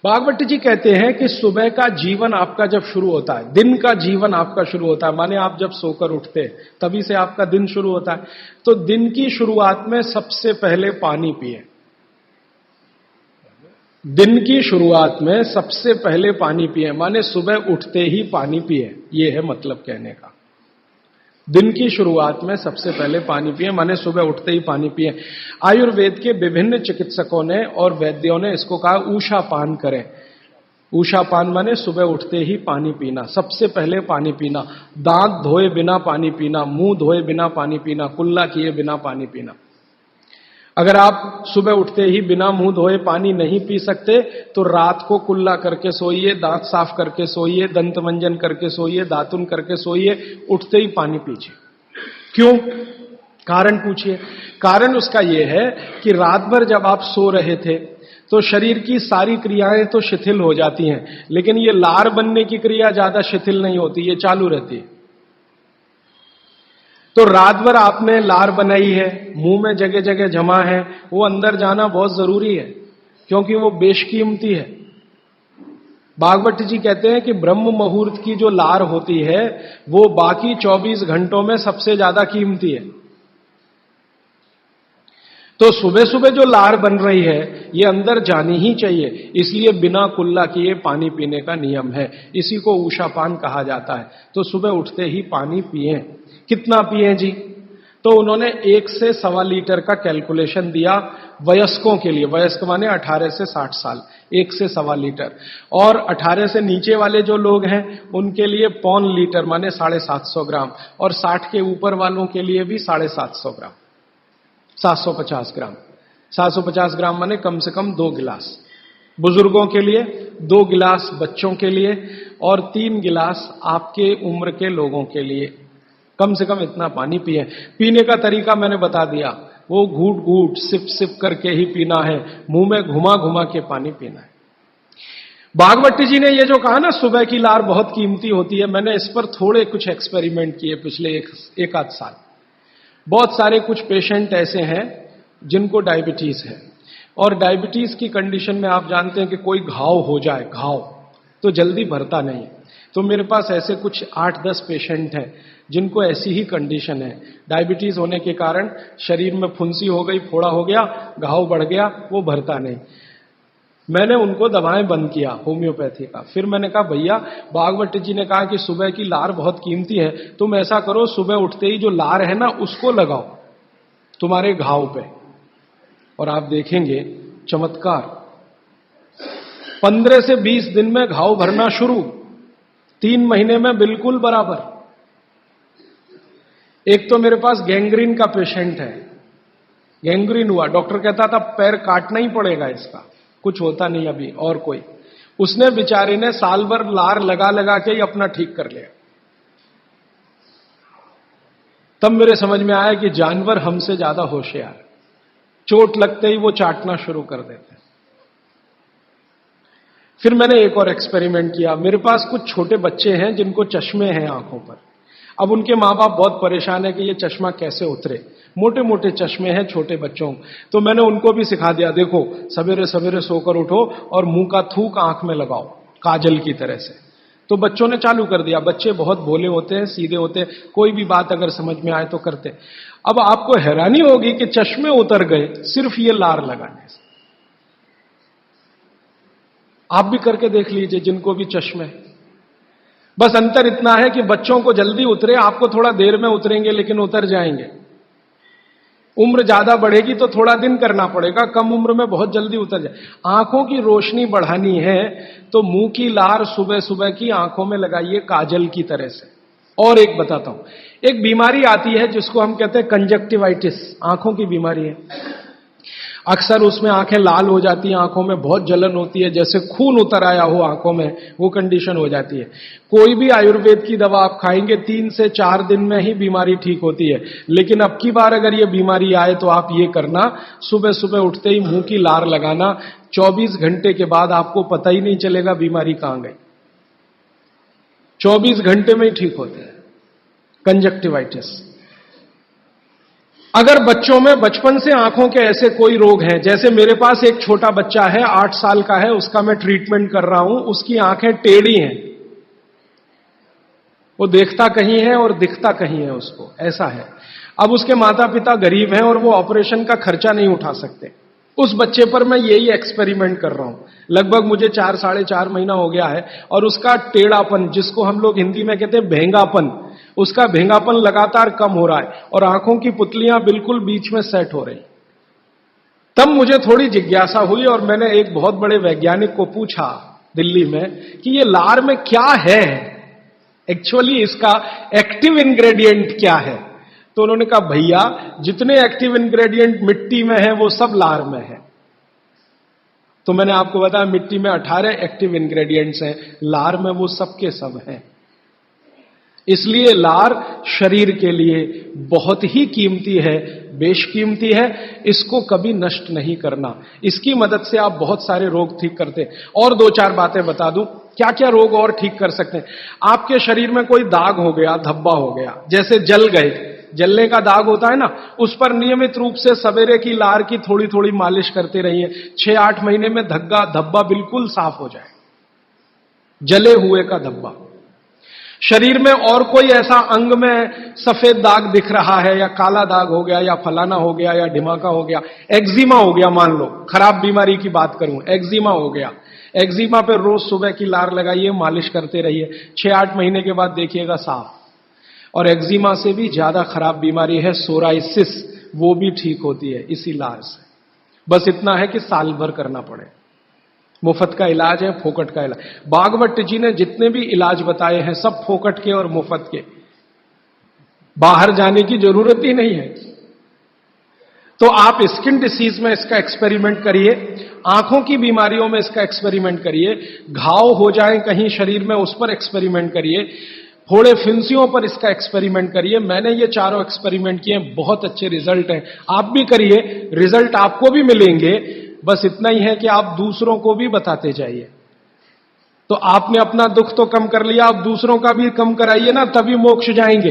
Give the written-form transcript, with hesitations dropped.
भागवत जी कहते हैं कि सुबह का जीवन आपका जब शुरू होता है, दिन का जीवन आपका शुरू होता है, माने आप जब सोकर उठते हैं तभी से आपका दिन शुरू होता है, तो दिन की शुरुआत में सबसे पहले पानी पिए। दिन की शुरुआत में सबसे पहले पानी पिए, माने सुबह उठते ही पानी पिए, ये है मतलब कहने का। दिन की शुरुआत में सबसे पहले पानी पिए माने सुबह उठते ही पानी पिए। आयुर्वेद के विभिन्न चिकित्सकों ने और वैद्यों ने इसको कहा ऊषा पान करें। ऊषा पान माने सुबह उठते ही पानी पीना, सबसे पहले पानी पीना, दांत धोए बिना पानी पीना, मुंह धोए बिना पानी पीना, कुल्ला किए बिना पानी पीना। अगर आप सुबह उठते ही बिना मुंह धोए पानी नहीं पी सकते तो रात को कुल्ला करके सोइए, दांत साफ करके सोइए, दंत मंजन करके सोइए, दातुन करके सोइए, उठते ही पानी पीजिए। क्यों? कारण पूछिए। कारण उसका यह है कि रात भर जब आप सो रहे थे तो शरीर की सारी क्रियाएं तो शिथिल हो जाती हैं, लेकिन ये लार बनने की क्रिया ज्यादा शिथिल नहीं होती, ये चालू रहती है। तो रात भर आपने लार बनाई है, मुंह में जगह जगह जमा है, वो अंदर जाना बहुत जरूरी है क्योंकि वो बेशकीमती है। भागवत जी कहते हैं कि ब्रह्म मुहूर्त की जो लार होती है वो बाकी 24 घंटों में सबसे ज्यादा कीमती है। तो सुबह सुबह जो लार बन रही है ये अंदर जानी ही चाहिए, इसलिए बिना कुल्ला किए पानी पीने का नियम है। इसी को ऊषापान कहा जाता है। तो सुबह उठते ही पानी पिए। कितना पिए जी? तो उन्होंने 1 से 1.25 लीटर का कैलकुलेशन दिया वयस्कों के लिए। वयस्क माने 18 से 60 साल, 1 से 1.25 लीटर। और 18 से नीचे वाले जो लोग हैं उनके लिए 1.25 लीटर माने 750 ग्राम, और 60 के ऊपर वालों के लिए भी 750 ग्राम, 750 ग्राम। 750 ग्राम माने कम से कम 2 गिलास बुजुर्गों के लिए, 2 गिलास बच्चों के लिए, और 3 गिलास आपके उम्र के लोगों के लिए। कम से कम इतना पानी पिए। पीने का तरीका मैंने बता दिया, वो घूट घूट सिप सिप करके ही पीना है, मुंह में घुमा घुमा के पानी पीना है। भागवत जी ने ये जो कहा ना सुबह की लार बहुत कीमती होती है, मैंने इस पर थोड़े कुछ एक्सपेरिमेंट किए पिछले एक आध साल। बहुत सारे कुछ पेशेंट ऐसे हैं जिनको डायबिटीज है, और डायबिटीज की कंडीशन में आप जानते हैं कि कोई घाव हो जाए, घाव तो जल्दी भरता नहीं। तो मेरे पास ऐसे कुछ 8-10 पेशेंट हैं जिनको ऐसी ही कंडीशन है। डायबिटीज होने के कारण शरीर में फुंसी हो गई, फोड़ा हो गया, घाव बढ़ गया, वो भरता नहीं। मैंने उनको दवाएं बंद किया होम्योपैथी का। फिर मैंने कहा भैया, भागवत जी ने कहा कि सुबह की लार बहुत कीमती है, तुम ऐसा करो सुबह उठते ही जो लार है ना उसको लगाओ तुम्हारे घाव पे, और आप देखेंगे चमत्कार। 15 से 20 दिन में घाव भरना शुरू, 3 महीने में बिल्कुल बराबर। एक तो मेरे पास गैंग्रीन का पेशेंट है, गैंग्रीन हुआ, डॉक्टर कहता था पैर काटना ही पड़ेगा इसका, कुछ होता नहीं अभी और कोई। उसने बेचारे ने साल भर लार लगा लगा के ही अपना ठीक कर लिया। तब मेरे समझ में आया कि जानवर हमसे ज्यादा होशियार, चोट लगते ही वो चाटना शुरू कर देते हैं। फिर मैंने एक और एक्सपेरिमेंट किया। मेरे पास कुछ छोटे बच्चे हैं जिनको चश्मे हैं आंखों पर। अब उनके मां बाप बहुत परेशान है कि ये चश्मा कैसे उतरे, मोटे मोटे चश्मे हैं छोटे बच्चों। तो मैंने उनको भी सिखा दिया, देखो सवेरे सवेरे सोकर उठो और मुंह का थूक आंख में लगाओ काजल की तरह से। तो बच्चों ने चालू कर दिया। बच्चे बहुत भोले होते हैं, सीधे होते हैं, कोई भी बात अगर समझ में आए तो करते। अब आपको हैरानी होगी कि चश्मे उतर गए सिर्फ ये लार लगाने से। आप भी करके देख लीजिए जिनको भी चश्मे। बस अंतर इतना है कि बच्चों को जल्दी उतरे, आपको थोड़ा देर में उतरेंगे लेकिन उतर जाएंगे। उम्र ज्यादा बढ़ेगी तो थोड़ा दिन करना पड़ेगा, कम उम्र में बहुत जल्दी उतर जाए। आंखों की रोशनी बढ़ानी है तो मुंह की लार सुबह सुबह की आंखों में लगाइए काजल की तरह से। और एक बताता हूं, एक बीमारी आती है जिसको हम कहते हैं कंजक्टिवाइटिस, आंखों की बीमारी है। अक्सर उसमें आंखें लाल हो जाती हैं, आंखों में बहुत जलन होती है, जैसे खून उतर आया हो आंखों में, वो कंडीशन हो जाती है। कोई भी आयुर्वेद की दवा आप खाएंगे 3 से 4 दिन में ही बीमारी ठीक होती है। लेकिन अब की बार अगर ये बीमारी आए तो आप ये करना, सुबह सुबह उठते ही मुंह की लार लगाना, 24 घंटे के बाद आपको पता ही नहीं चलेगा बीमारी कहां गई। 24 घंटे में ही ठीक होते हैं कंजक्टिवाइटिस। अगर बच्चों में बचपन से आंखों के ऐसे कोई रोग हैं, जैसे मेरे पास एक छोटा बच्चा है 8 साल का है, उसका मैं ट्रीटमेंट कर रहा हूं, उसकी आंखें टेढ़ी हैं, वो देखता कहीं है और दिखता कहीं है, उसको ऐसा है। अब उसके माता पिता गरीब हैं और वो ऑपरेशन का खर्चा नहीं उठा सकते। उस बच्चे पर मैं यही एक्सपेरिमेंट कर रहा हूं। लगभग मुझे 4 साढ़े 4 महीना हो गया है और उसका टेढ़ापन, जिसको हम लोग हिंदी में कहते हैं भेंगापन, उसका भेंगापन लगातार कम हो रहा है और आंखों की पुतलियां बिल्कुल बीच में सेट हो रही। तब मुझे थोड़ी जिज्ञासा हुई और मैंने एक बहुत बड़े वैज्ञानिक को पूछा दिल्ली में कि ये लार में क्या है, एक्चुअली इसका एक्टिव इंग्रेडिएंट क्या है। तो उन्होंने कहा भैया जितने एक्टिव इंग्रेडिएंट मिट्टी में है वो सब लार में है। तो मैंने आपको बताया मिट्टी में 18 एक्टिव इंग्रेडिएंट्स हैं, लार में वो सब के सब हैं। इसलिए लार शरीर के लिए बहुत ही कीमती है, बेशकीमती है, इसको कभी नष्ट नहीं करना। इसकी मदद से आप बहुत सारे रोग ठीक करते हैं। और 2-4 बातें बता दूं क्या क्या रोग और ठीक कर सकते हैं। आपके शरीर में कोई दाग हो गया, धब्बा हो गया, जैसे जल गए, जलने का दाग होता है ना, उस पर नियमित रूप से सवेरे की लार की थोड़ी थोड़ी मालिश करते रहिए। 6-8 महीने में धब्बा बिल्कुल साफ हो जाए, जले हुए का धब्बा। शरीर में और कोई ऐसा अंग में सफेद दाग दिख रहा है या काला दाग हो गया या फलाना हो गया या ढिमाका हो गया, एक्जिमा हो गया, मान लो खराब बीमारी की बात करूं, एक्जिमा हो गया, एक्जिमा पे रोज सुबह की लार लगाइए, मालिश करते रहिए, 6-8 महीने के बाद देखिएगा साफ। और एक्जिमा से भी ज्यादा खराब बीमारी है सोराइसिस, वो भी ठीक होती है इसी लार से। बस इतना है कि साल भर करना पड़े। मुफ्त का इलाज है, फोकट का इलाज। भागवत जी ने जितने भी इलाज बताए हैं सब फोकट के और मुफ्त के, बाहर जाने की जरूरत ही नहीं है। तो आप स्किन डिसीज में इसका एक्सपेरिमेंट करिए, आंखों की बीमारियों में इसका एक्सपेरिमेंट करिए, घाव हो जाए कहीं शरीर में उस पर एक्सपेरिमेंट करिए, फोड़े फिंसियों पर इसका एक्सपेरिमेंट करिए। मैंने ये चारों एक्सपेरिमेंट किए, बहुत अच्छे रिजल्ट हैं, आप भी करिए, रिजल्ट आपको भी मिलेंगे। बस इतना ही है कि आप दूसरों को भी बताते जाइए। तो आपने अपना दुख तो कम कर लिया, आप दूसरों का भी कम कराइए ना, तभी मोक्ष जाएंगे।